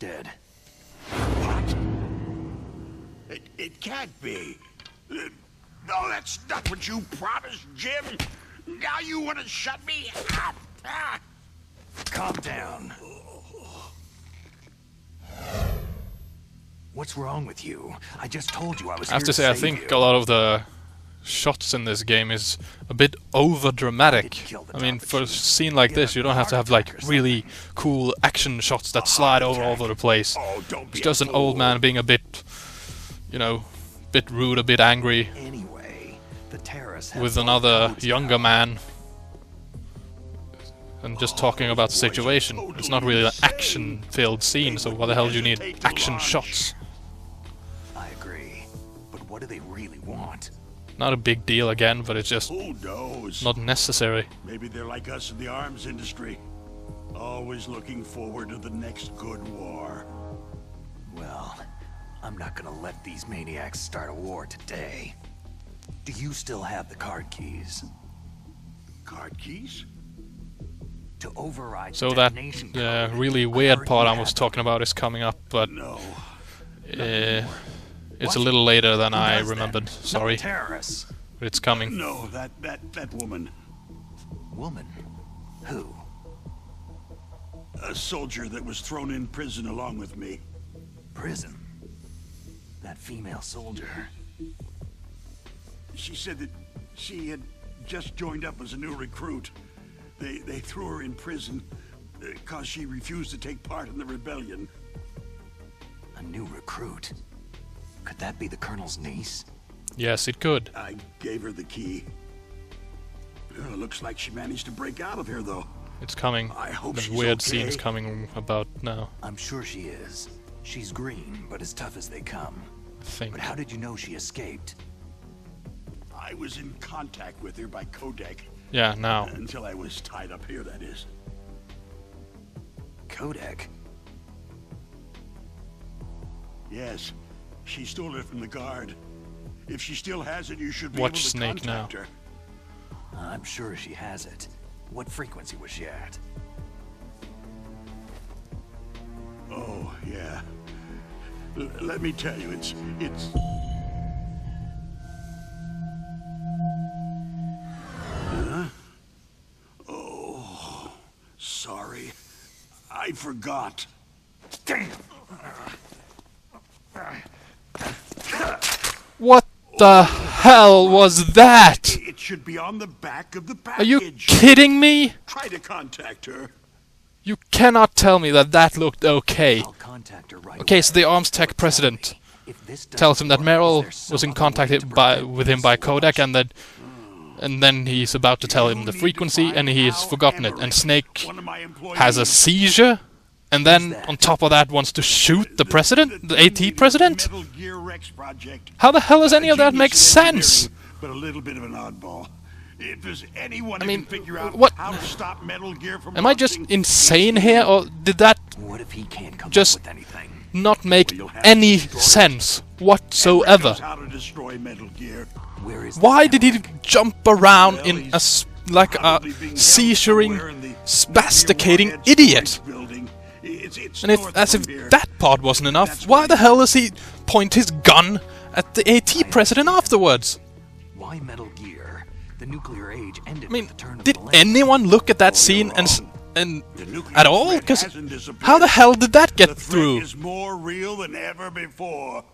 dead. What? It can't be. No, that's not what you promised, Jim. Now you want to shut me up. Calm down. What's wrong with you? I just told you I was I have to say, I think a lot of the shots in this game is a bit over dramatic. I mean, for a scene like this, you don't have to have like really cool action shots that slide all over the place. It's just an old man being a bit, you know, bit rude, a bit angry with another younger man, and just talking about the situation. It's not really an action-filled scene, so why the hell do you need action shots? I agree, but what do they really want? Not a big deal again, but it's just Who knows? not necessary. Maybe they're like us in the arms industry. Always looking forward to the next good war. Well, I'm not gonna let these maniacs start a war today. Do you still have the card keys? Card keys? To override So the that detonation code. really I weird heard part you I had was them. talking about is coming up, but No. it's a little later than Who I does that? remembered. No Sorry, terrorists. but it's coming. No, that woman. Woman? Who? A soldier that was thrown in prison along with me. Prison? That female soldier. She said that she had just joined up as a new recruit. They threw her in prison because she refused to take part in the rebellion. A new recruit? Could that be the Colonel's niece? Yes, it could. I gave her the key. Looks like she managed to break out of here, though. It's coming. I hope The she's weird okay. scene's coming about now, I'm sure she is. She's green, but as tough as they come. I think. But how did you know she escaped? I was in contact with her by codec. Yeah, now. Until I was tied up here, that is. Codec? Yes. She stole it from the guard. If she still has it, you should be Watch able to Snake now. contact her. I'm sure she has it. What frequency was she at? Oh, yeah. Let me tell you, it's... Huh? Oh, sorry. I forgot. Damn! What the hell was that? It should be on the back of the Are package. you kidding me? Try to contact her. You cannot tell me that that looked okay. I'll contact her right Okay, so the away. arms tech president If this doesn't tells him that work, Meryl is there was in some other contact way to with him prevent by this? codec, and then he's about to tell him the frequency, and he's forgotten it. And Snake One of my employees. has a seizure, and then on top of that wants to shoot the president, the AT president. Metal Gear Rex project. How the hell does any of that make Genius in sense? engineering, But a little bit of an oddball. If there's anyone I who mean, can figure out what- how to stop Metal Gear from Am I just launching, insane here, or did that What if he can't come Just- up with anything? not make You'll have any to destroy it. sense Everett whatsoever? knows how to destroy Metal Gear. Where is Why this did he network? jump around Well, in a he's like a probably being held seizuring, somewhere in the spasticating nuclear warhead idiot? storage building. It's And if, north as from if here. that part wasn't enough, That's why where the he- hell does he point his gun at the AT president afterwards? Why Metal Gear? The nuclear age ended I mean, with the turn of did the millennium. anyone look at that Oh, scene you're and wrong. The nuclear at all? threat Because hasn't disappeared. how the hell did that The get threat through? is more real than ever before.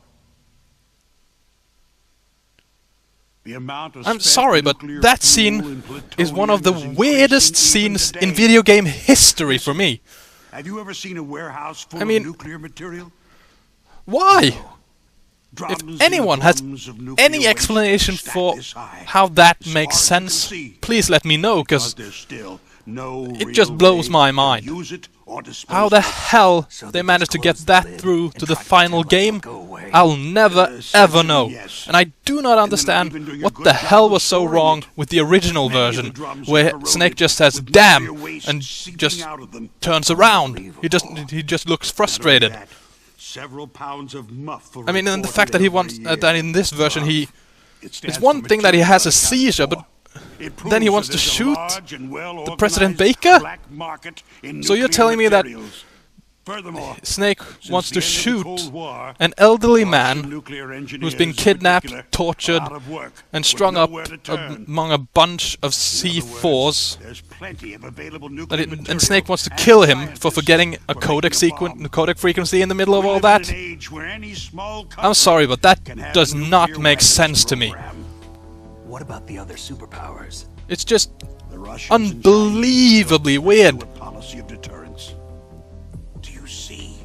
The amount of I'm spent sorry, but nuclear that fuel scene and is one of the plutonium is weirdest increasing even scenes in today. video game history for me. Have you ever seen a warehouse full I mean- of nuclear material? Why? Drums If and anyone has drums of nuclear any waste explanation stacked for this high. how that As makes far as you can sense, see. please let me know, Because because there's still no it real just blows way my to mind. use it or dispose how the of it. hell So they they managed to just get closed the that lid through and to the tried to final pretend like game, it'll go away. I'll never ever Essentially, know. yes. And I do not understand even doing a what good the job hell of was so storing wrong it. with the original Many of the version, drums are where corroded Snake just says with "damn" nuclear waste and seeping just out of them. turns around. He just looks frustrated. Not only that, several pounds of muff for I mean, and the reported fact that he every wants year. that in this version he It it's stands one for thing that he has a material seizure, but It then he proves wants that to there's a shoot large and the President well-organized Baker? black market in So you're nuclear telling me that materials. Furthermore, Snake since wants the to end of the shoot Cold War, an elderly Russian man nuclear who's been engineers in kidnapped, particular tortured, are out of work, and with strung up nowhere to turn. among a bunch of In other C4s. words, there's plenty of available And, nuclear and Snake material wants to and kill him for scientists forgetting a for codec making a bomb. codec frequency in the middle of We all live that. in an age where any small I'm country sorry, but that can have does a not nuclear make weapons sense to me. program. What about the other superpowers? It's just The Russians and unbelievably Chinese weird. pursue a policy of deterrence. Do you see?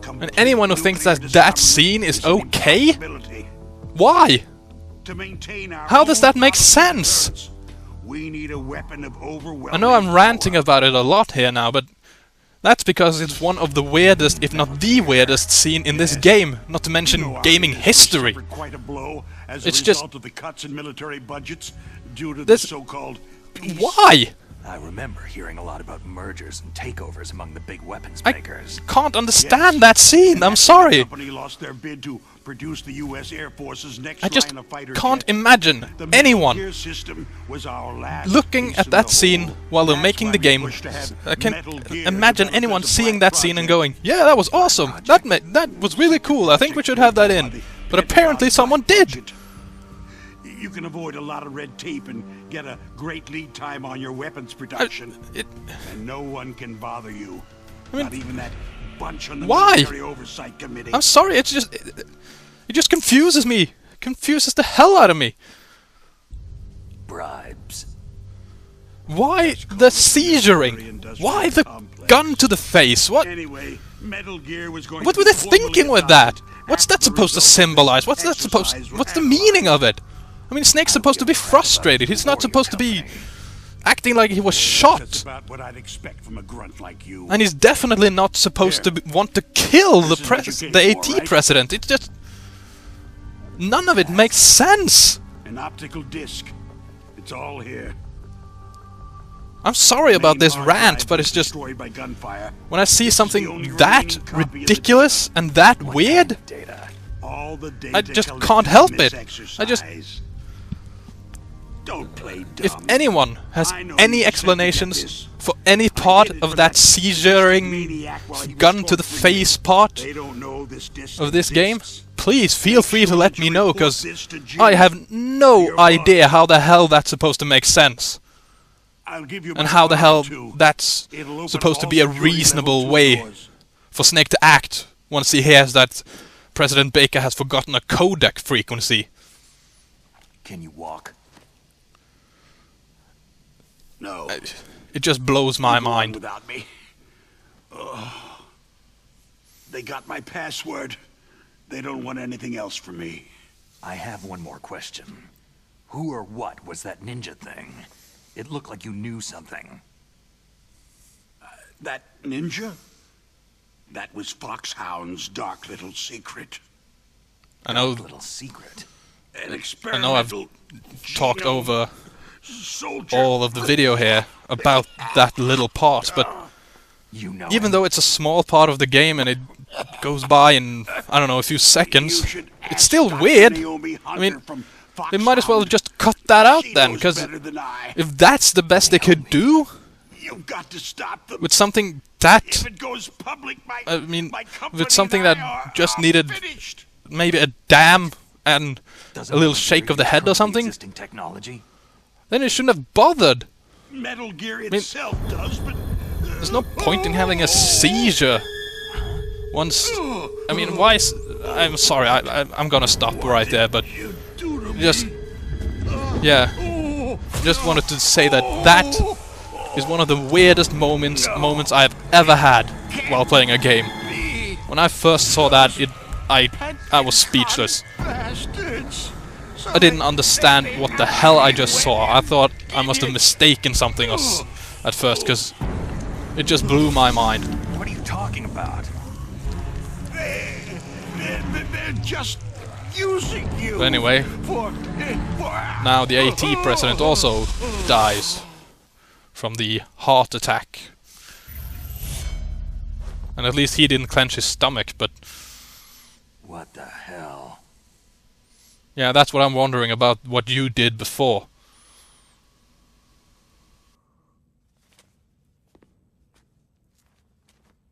And anyone who thinks that that scene is okay? Impossibility. Why? To maintain our How does own that make policy of sense? deterrence, we need a weapon of overwhelming I know I'm ranting power. about it a lot here now, but that's because it's one of the weirdest, if not the weirdest, scene in this game, not to mention You know our gaming industry history. suffered quite a blow as It's a just- result of the cuts in military budgets due to the This- so-called peace. Why? I remember hearing a lot about mergers and takeovers among the big weapons I makers. can't understand Yes. that scene, I'm The sorry. company lost their bid to produce the U.S. Air Force's next I just line of fighter can't jets. imagine The anyone Metal Gear system was our last looking piece at in that the scene whole. while they're That's making why the we game. pushed to have I can Metal Gear imagine developed anyone as a seeing black that scene and project. going, "Yeah, that was awesome. That was really cool. I think we should have that in." But apparently someone did. You can avoid a lot of red tape and get a great lead time on your weapons production. And no one can bother you. mean, Not even that bunch on the why? Military Oversight Committee. I'm sorry, it just confuses me. Confuses the hell out of me. Bribes. Why the seizuring? Why the gun to the face? What Anyway, Metal Gear was going what to were be they thinking formally with that? adopted What's after that the supposed to results of this symbolize? What's that supposed exercise were what's the analyzed. meaning of it? I mean, Snake's supposed to be frustrated. He's not supposed to be acting like he was That's shot. about what I'd expect from a grunt like you. And he's definitely not supposed to want to kill the This is what you came the for, AT right? president. It's just none of it makes sense. An optical disc. It's all here. I'm sorry about Main this hard rant, drive but was it's just destroyed by gunfire. when I see the something only that remaining copy of the ridiculous and that weird, Data. All the data I just collected can't in help this it. exercise. Don't play dumb. if anyone has I know any you explanations expected this. for any I part did it of for that seizuring maniac while he was gun to the torturing you. face part They don't know this disc of this game, exists. please feel free to let sure me to know, report because this to I Jim. have no Your idea boss. how the hell that's supposed to make sense. I'll give you And my how the card, hell too. that's It'll open supposed to all be a security reasonable level 2 way doors. for Snake to act once he hears that President Baker has forgotten a codec frequency. Can you walk? No. It just blows my You go on mind. Without me. They got my password. They don't want anything else from me. I have one more question. Who or what was that ninja thing? It looked like you knew something. That ninja? That was Foxhound's dark little secret. I know, Little secret. An I experimental know I've talked genome over soldier. all of the video here about that little part, but You know even him. though it's a small part of the game and it goes by in, I don't know, a few You seconds, should it's ask still Dr. weird. Naomi Hunter mean, from They might as well Foxhound. just cut that out She then, knows because better than I. if that's the best they could do You've got to stop them. with something that, If it goes public, my, I mean, my if company it's something and I that are, just are needed finished. maybe a dam and Doesn't a little Metal shake Gear of the use head or currently something, Existing technology. then it shouldn't have bothered. Metal Gear itself does, but There's no point in having a seizure once. I mean, why? I'm sorry, I'm gonna stop right there, but you do to just, me. yeah, just wanted to say that that is one of the weirdest moments I've ever had while playing a game. When I first saw that, I was speechless. Bastards. I didn't understand what the hell I just saw. I thought I must have mistaken something at first, because it just blew my mind. What are you talking about? They're just using you. But anyway, For now the AT president also dies from the heart attack. And at least he didn't clench his stomach, but What the hell? yeah, that's what I'm wondering about what you did before.